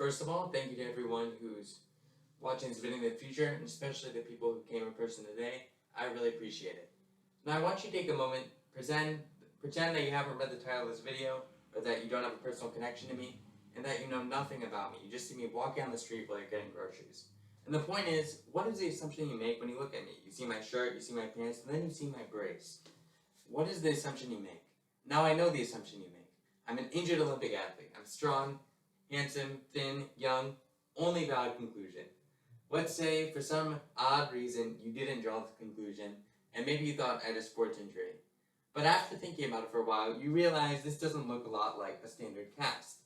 first of all, thank you to everyone who's watching this video in the future, and especially the people who came in person today. I really appreciate it. Now I want you to take a moment, pretend that you haven't read the title of this video, or that you don't have a personal connection to me, and that you know nothing about me. You just see me walking down the street while you're getting groceries. And the point is, what is the assumption you make when you look at me? You see my shirt, you see my pants, and then you see my brace. What is the assumption you make? Now I know the assumption you make. I'm an injured Olympic athlete. I'm strong, handsome, thin, young. Only valid conclusion. Let's say, for some odd reason, you didn't draw the conclusion, and maybe you thought I had a sports injury. But after thinking about it for a while, you realize this doesn't look a lot like a standard cast.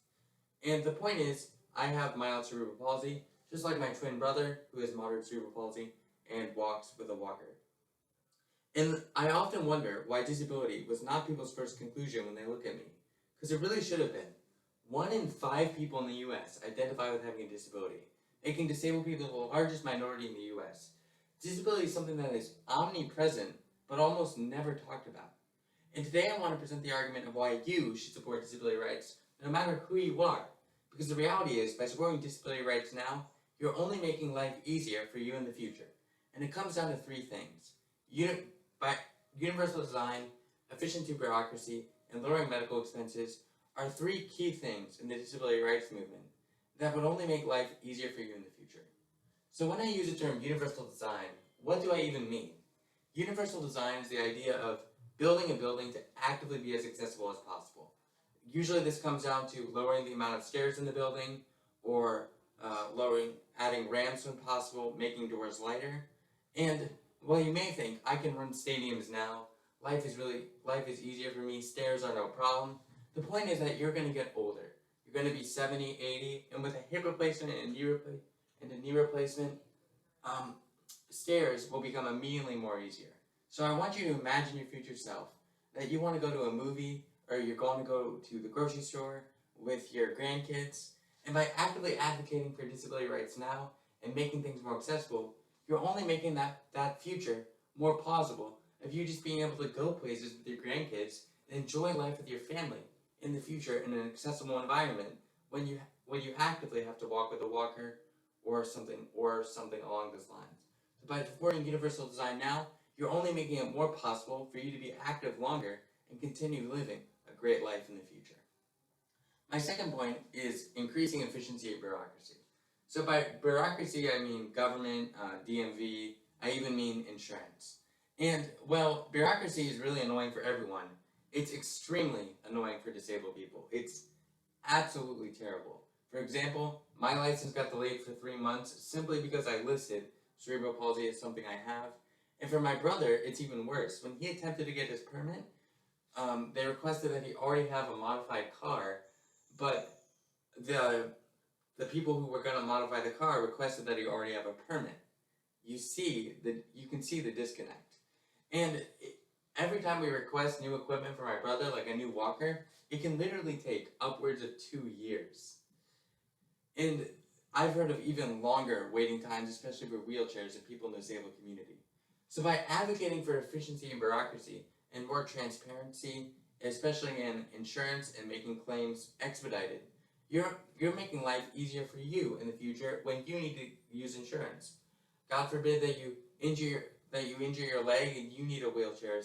And the point is, I have mild cerebral palsy, just like my twin brother, who has moderate cerebral palsy and walks with a walker. And I often wonder why disability was not people's first conclusion when they look at me. Because it really should have been. 1 in 5 people in the U.S. identify with having a disability, making disabled people the largest minority in the U.S. Disability is something that is omnipresent, but almost never talked about. And today I want to present the argument of why you should support disability rights, no matter who you are. Because the reality is, by supporting disability rights now, you're only making life easier for you in the future. And it comes down to 3 things. By universal design, efficiency bureaucracy, and lowering medical expenses are 3 key things in the disability rights movement that would only make life easier for you in the future. So when I use the term universal design, what do I even mean? Universal design is the idea of building a building to actively be as accessible as possible. Usually this comes down to lowering the amount of stairs in the building, or adding ramps when possible, making doors lighter. And while you may think, I can run stadiums now, life is easier for me, stairs are no problem, the point is that you're going to get older. You're going to be 70, 80, and with a hip replacement and a knee replacement, stairs will become immediately more easier. So I want you to imagine your future self, that you want to go to a movie, or you're going to go to the grocery store with your grandkids, and by actively advocating for disability rights now and making things more accessible, you're only making that future more plausible of you just being able to go places with your grandkids and enjoy life with your family in the future in an accessible environment when you actively have to walk with a walker or something along those lines. So by supporting universal design now, you're only making it more possible for you to be active longer and continue living a great life in the future. My second point is increasing efficiency of bureaucracy. So by bureaucracy, I mean government, DMV, I even mean insurance. And, well, bureaucracy is really annoying for everyone. It's extremely annoying for disabled people. It's absolutely terrible. For example, my license got delayed for 3 months simply because I listed cerebral palsy as something I have. And for my brother, it's even worse. When he attempted to get his permit, they requested that he already have a modified car, but the people who were going to modify the car requested that he already have a permit. You can see the disconnect. And every time we request new equipment for my brother, like a new walker, it can literally take upwards of 2 years. And I've heard of even longer waiting times, especially for wheelchairs and people in the disabled community. So by advocating for efficiency and bureaucracy and more transparency, especially in insurance and making claims expedited, you're making life easier for you in the future when you need to use insurance. God forbid that you injure your leg and you need a wheelchair or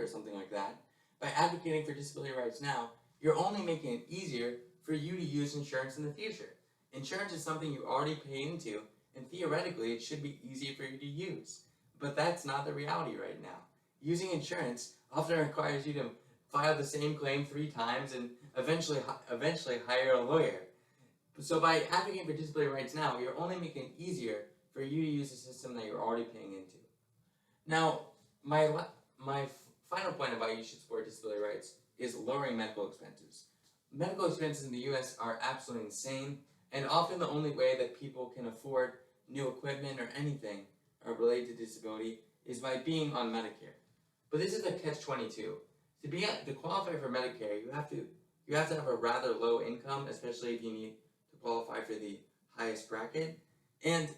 something like that. By advocating for disability rights now, you're only making it easier for you to use insurance in the future. Insurance is something you already pay into, and theoretically it should be easy for you to use. But that's not the reality right now. Using insurance often requires you to file the same claim 3 times and eventually hire a lawyer. So by advocating for disability rights now, you're only making it easier for you to use a system that you're already paying into. Now, my final point about why you should support disability rights is lowering medical expenses. Medical expenses in the U.S. are absolutely insane, and often the only way that people can afford new equipment or anything related to disability is by being on Medicare. But this is a catch-22. To qualify for Medicare, you have to have a rather low income, especially if you need to qualify for the highest bracket. And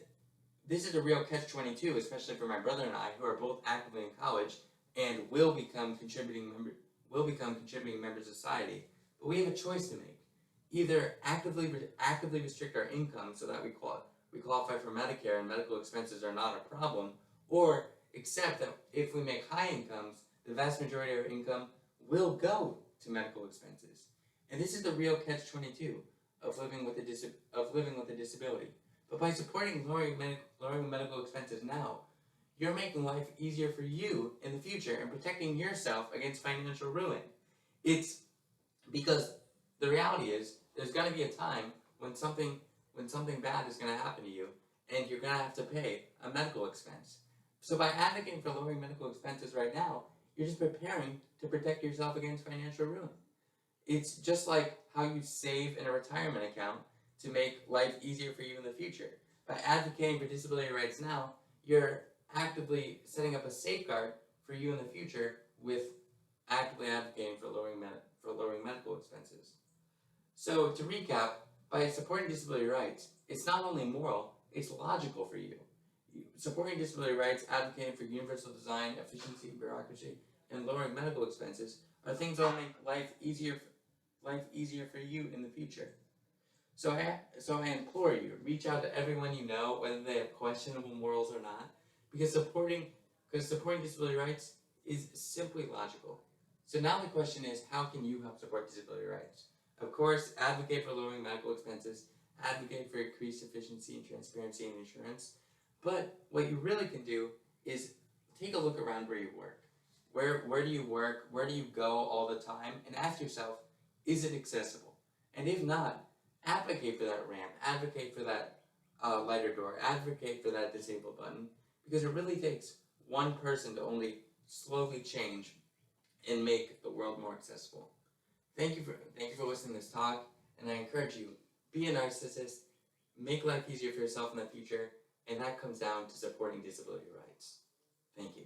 this is a real catch-22, especially for my brother and I, who are both actively in college and will become contributing members of society. But we have a choice to make. either actively restrict our income so that we qualify for Medicare and medical expenses are not a problem, or accept that if we make high incomes, the vast majority of our income will go to medical expenses. And this is the real catch-22 of living with a disability. But by supporting lowering medical expenses now, you're making life easier for you in the future and protecting yourself against financial ruin. It's because the reality is there's going to be a time when something bad is going to happen to you and you're going to have to pay a medical expense. So by advocating for lowering medical expenses right now, you're just preparing to protect yourself against financial ruin. It's just like how you save in a retirement account to make life easier for you in the future. By advocating for disability rights now, you're actively setting up a safeguard for you in the future with actively advocating for lowering medical expenses. So to recap, by supporting disability rights, it's not only moral, it's logical for you. Supporting disability rights, advocating for universal design, efficiency, bureaucracy, and lowering medical expenses are things that will make life easier for you in the future. So I implore you, reach out to everyone you know, whether they have questionable morals or not, because supporting disability rights is simply logical. So now the question is, how can you help support disability rights? Of course, advocate for lowering medical expenses, advocate for increased efficiency and transparency in insurance, but what you really can do is take a look around where you work. Where do you work? Where do you go all the time? And ask yourself, is it accessible? And if not, advocate for that ramp, advocate for that lighter door, advocate for that disable button, because it really takes one person to only slowly change and make the world more accessible. Thank you for listening to this talk, and I encourage you, be a narcissist, make life easier for yourself in the future, and that comes down to supporting disability rights. Thank you.